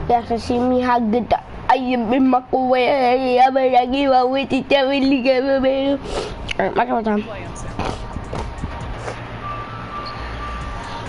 Yeah, to see me how good I am in my way. I'm gonna give away to Alright, my camera time.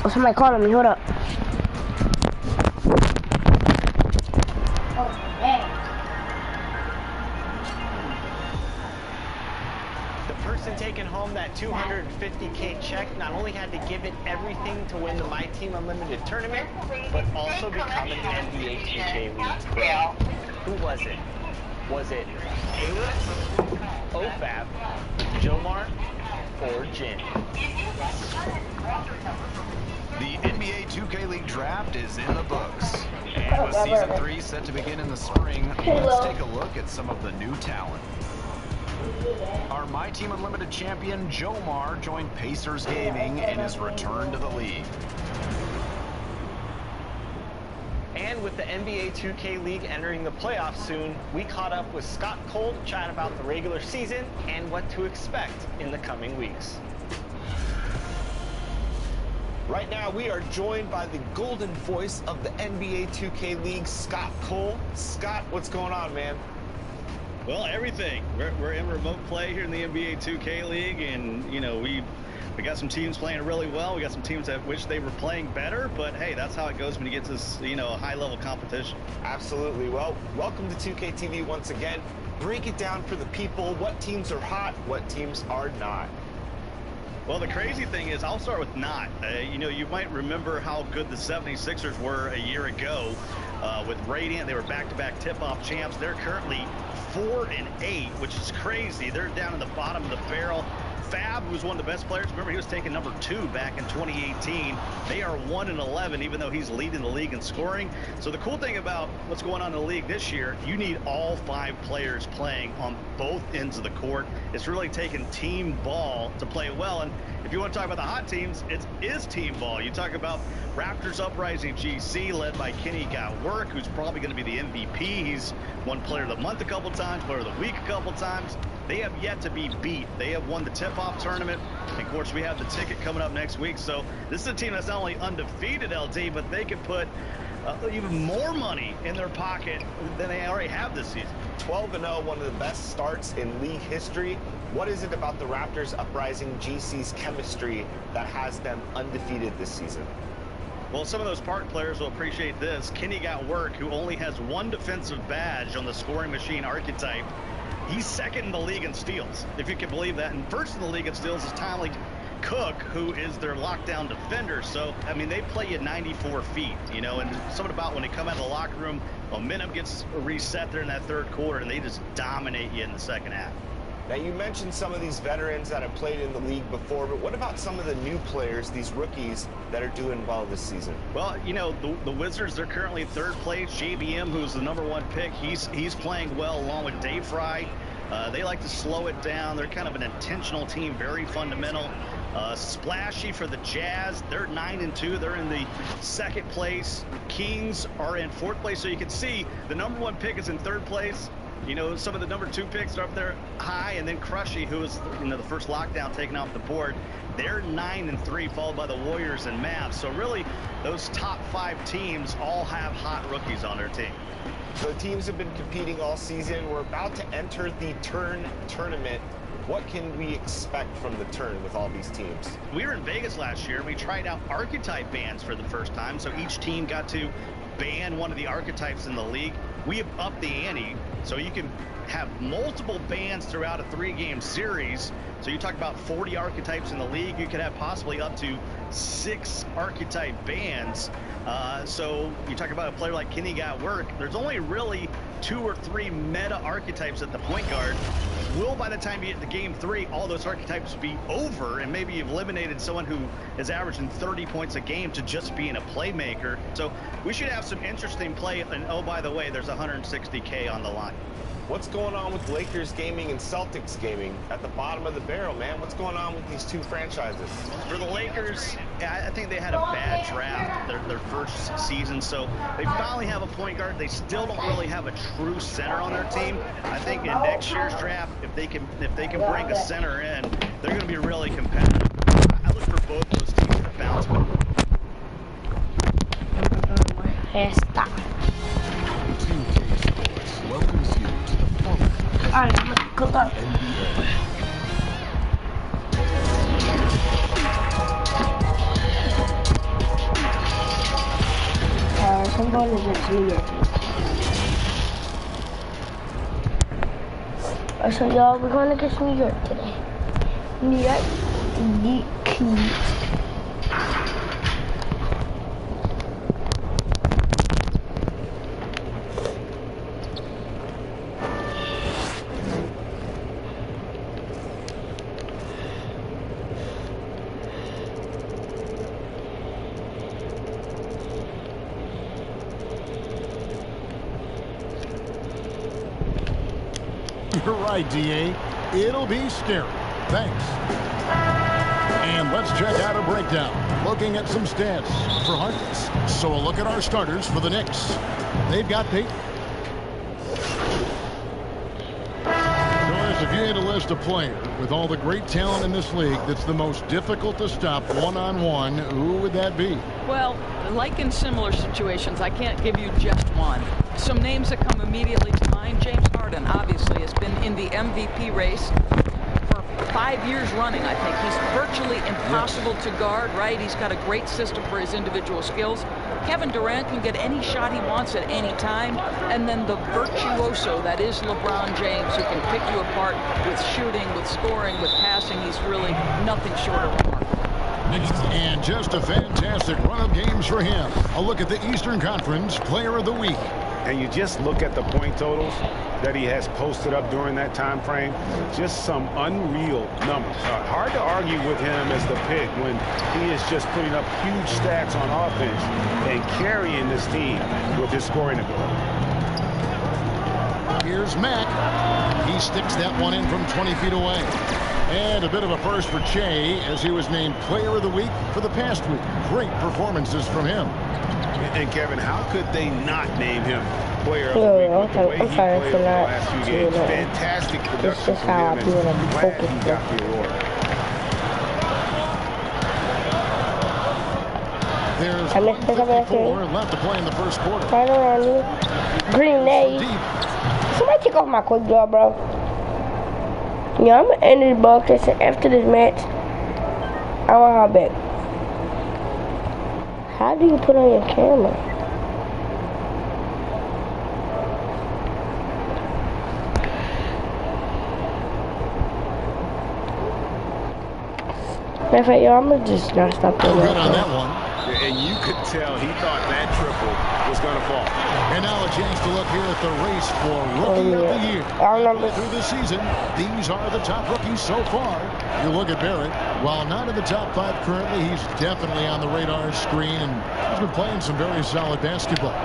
Oh, somebody calling me, hold up. Taking home that $250K check not only had to give it everything to win the My Team Unlimited tournament, but also become an Nba2k League pro. Who was it? Was it Caleb, OFAB, Jomar, or Jin? The NBA 2K League draft is in the books. And with Season 3 set to begin in the spring, let's take a look at some of the new talent. Our My Team Unlimited champion, Jomar, joined Pacers Gaming in his return to the league. And with the NBA 2K League entering the playoffs soon, we caught up with Scott Cole to chat about the regular season and what to expect in the coming weeks. Right now, we are joined by the golden voice of the NBA 2K League, Scott Cole. Scott, what's going on, man? Well, everything. We're in remote play here in the NBA 2K League, and you know we got some teams playing really well. We got some teams that wish they were playing better, but hey, that's how it goes when you get to this, a high-level competition. Absolutely. Well, welcome to 2K TV once again. Break it down for the people. What teams are hot? What teams are not? Well, the crazy thing is, I'll start with not. You might remember how good the 76ers were a year ago with Radiant. They were back-to-back tip-off champs. They're currently 4-8, which is crazy. They're down in the bottom of the barrel. Fab, who's one of the best players, remember he was taking number 2 back in 2018. They are 1-11, even though he's leading the league in scoring. So the cool thing about what's going on in the league this year, you need all 5 players playing on both ends of the court. It's really taking team ball to play well. And if you want to talk about the hot teams, it is team ball. You talk about Raptors Uprising GC, led by Kenny Got Work, who's probably going to be the MVP. He's won Player of the Month a couple times, Player of the Week a couple times. They have yet to be beat. They have won the tip-off tournament. And of course, we have the ticket coming up next week. So this is a team that's not only undefeated, LT, but they can put even more money in their pocket than they already have this season. 12-0, one of the best starts in league history. What is it about the Raptors Uprising GC's chemistry that has them undefeated this season? Well, some of those park players will appreciate this. Kenny Got Work, who only has 1 defensive badge on the scoring machine archetype. He's second in the league in steals, if you can believe that. And first in the league in steals is Tyler Cook, who is their lockdown defender. So, I mean, they play you 94 feet, and something about when they come out of the locker room, momentum gets reset there in that third quarter, and they just dominate you in the second half. Now, you mentioned some of these veterans that have played in the league before, but what about some of the new players, these rookies that are doing well this season? Well, the Wizards, they're currently in 3rd place. JBM, who's the #1 pick, he's playing well along with Dave Fry. They like to slow it down. They're kind of an intentional team, very fundamental. Splashy for the Jazz. They're 9-2. They're in the 2nd place. Kings are in 4th place. So you can see the #1 pick is in 3rd place. Some of the #2 picks are up there high, and then Crushy, who is the first lockdown taken off the board, they're 9-3, followed by the Warriors and Mavs. So really, those top 5 teams all have hot rookies on their team. So teams have been competing all season. We're about to enter the Turn tournament. What can we expect from the Turn with all these teams? We were in Vegas last year. We tried out archetype bans for the first time, so each team got to ban one of the archetypes in the league. We have upped the ante, so you can have multiple bans throughout a 3-game series. So you talk about 40 archetypes in the league, you could have possibly up to 6 archetype bans. So you talk about a player like Kenny Got Work, there's only really 2 or 3 meta archetypes at the point guard. Will, by the time you get to game 3, all those archetypes be over, and maybe you've eliminated someone who is averaging 30 points a game to just being a playmaker. So we should have some interesting play. And oh, by the way, there's 160K on the line. What's going on with Lakers Gaming and Celtics Gaming at the bottom of the barrel, man? What's going on with these 2 franchises? For the Lakers, I think they had a bad draft their first season, so they finally have a point guard. They still don't really have a true center on their team. I think in next year's draft, if they can bring a center in, they're going to be really competitive. I look for both those teams to bounce back. welcomes you to the format. Alright, I'm gonna cook up. I'm going to get New York. So y'all, we're going to get New York today. New York, You're right, DA. It'll be scary. Thanks. And let's check out a breakdown. Looking at some stats for Hornets. So a look at our starters for the Knicks. They've got Peyton. Doris, if you had to list a player with all the great talent in this league that's the most difficult to stop one-on-one, who would that be? Well, like in similar situations, I can't give you just one. Some names that come immediately to mind. James Harden, obviously, has been in the MVP race for 5 years running, I think. He's virtually impossible to guard, right? He's got a great system for his individual skills. Kevin Durant can get any shot he wants at any time. And then the virtuoso that is LeBron James, who can pick you apart with shooting, with scoring, with passing. He's really nothing short of remarkable. And just a fantastic run of games for him. A look at the Eastern Conference Player of the Week. And you just look at the point totals that he has posted up during that time frame. Just some unreal numbers. Hard to argue with him as the pick when he is just putting up huge stats on offense and carrying this team with his scoring ability. Here's Mack. He sticks that one in from 20 feet away. And a bit of a first for Che as he was named Player of the Week for the past week. Great performances from him. And Kevin, how could they not name him Player of the Week with the way he played the last few games? Fantastic production from him, and glad he got the award. There's I missed it. 1:54 left to play in the first quarter. Right around me. Grenade. Somebody take off my quick draw, bro. Yeah, I'm gonna end this broadcast after this match. I want her back. How do you put on your camera? Matter of fact, yo, I'm gonna just not stop doing Good on that one. And you could tell he thought that triple was going to fall. And now a chance to look here at the race for Rookie of the Year. I remember. Through the season, these are the top rookies so far. You look at Barrett. While not in the top 5 currently, he's definitely on the radar screen, and he's been playing some very solid basketball.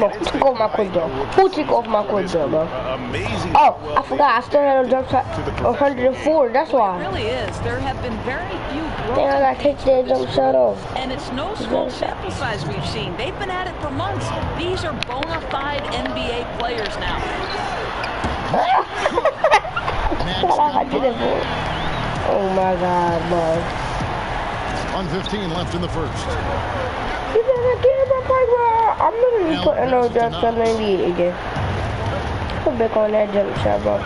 No, who took off my quick draw? Who took off my quick draw, bro? Amazing. Oh, I forgot. I still had a jump shot 104. That's It why. really is. There have been very few Then I gotta take that jump shot off. and it's no small sample size we've seen. They've been at it for months. These are bona fide NBA players now. Oh my God, bro. 1:15 left in the first. You better get my pipe, bro. I'm gonna be putting no jump shot 98 again. Put back on that jump shot, bro.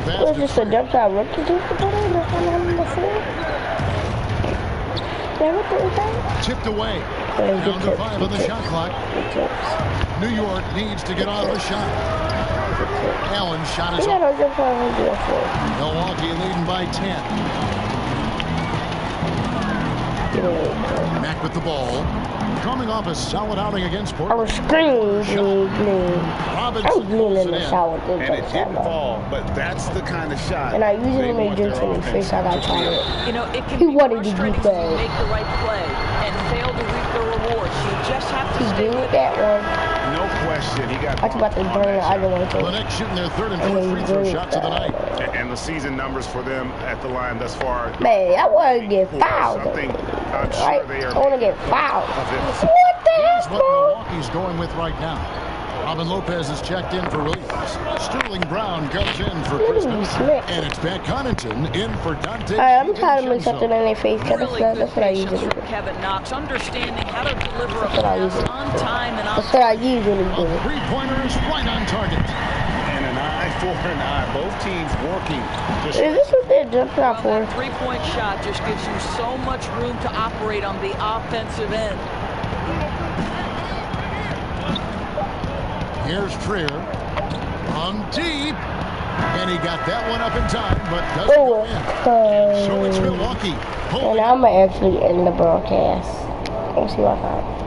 What's this, a jump shot rookie just to put on? That's what I'm on the floor. Yeah, what the that? Tipped away. Good Down to tips, 5 on good the tips. shot clock. Good tips. New York needs to get on the shot. Good tips. Allen's shot is You got up. no jump shot 104. Milwaukee leading by 10. Mack with the ball. Coming off a solid outing against I Portland. was screaming. I was Robinson gleaming pulls in it the in. shower. And it didn't fall, but that's the kind of shot. And I usually they make want drinks their in his face. I got offense to tired. create. You know, it can He be wanted to do frustrating that. when you make the right play and fail to reap the rewards. You just have to He stay did with that one. No question, he got I was about to on burn that the shot. other one The too. Knicks shooting their third and And fourth he free throw did shots of the night. And the season numbers for them at the line thus far. Man, I want to get fouled. Something I'm sure Right? they are. I want to get fouled. of it. What the Here's hell, what bro? Milwaukee's going with right now. Robin Lopez is checked in for release. Sterling Brown goes in for Chris Middleton. And it's Pat Connaughton in for Dante. Alright, I'm trying to mix something in their face. Cause really that's good what I patience usually from do. Kevin Knox, understanding how to deliver a That's what I pass usually on time and on That's what I usually do. A three-pointer is right on target. And an eye for an eye. Both teams working. Is this what they're jumping out for? That three-point shot just gives you so much room to operate on the offensive end. Here's Trier on deep. And he got that one up in time, but doesn't go in. And so it's Milwaukee. And I'm actually in the broadcast. Let's see what I got.